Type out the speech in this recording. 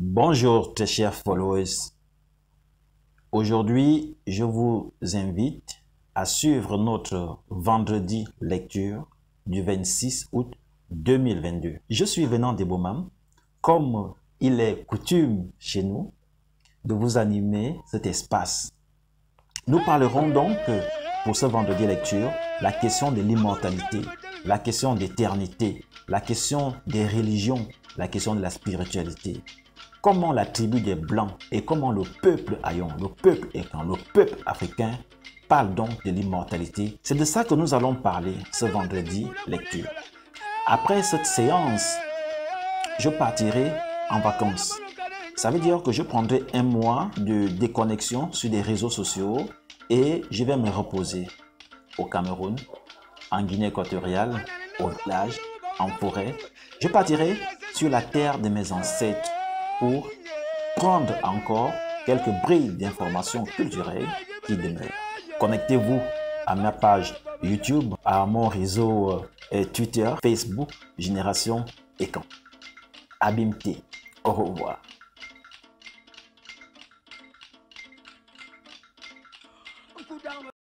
Bonjour très chers followers. Aujourd'hui, je vous invite à suivre notre vendredi lecture du 26 août 2022. Je suis Venant Debomam, comme il est coutume chez nous de vous animer cet espace. Nous parlerons donc pour ce vendredi lecture la question de l'immortalité, la question d'éternité, la question des religions, la question de la spiritualité. Comment la tribu des Blancs et comment le peuple Ayon, le peuple Ekan, le peuple africain parle donc de l'immortalité. C'est de ça que nous allons parler ce vendredi lecture. Après cette séance, je partirai en vacances. Ça veut dire que je prendrai un mois de déconnexion sur des réseaux sociaux et je vais me reposer au Cameroun, en Guinée équatoriale, au village, en forêt. Je partirai sur la terre de mes ancêtres pour prendre encore quelques brilles d'informations culturelles qui demeurent. Connectez-vous à ma page YouTube, à mon réseau Twitter, Facebook, Génération Ekan. Abimté. Au revoir.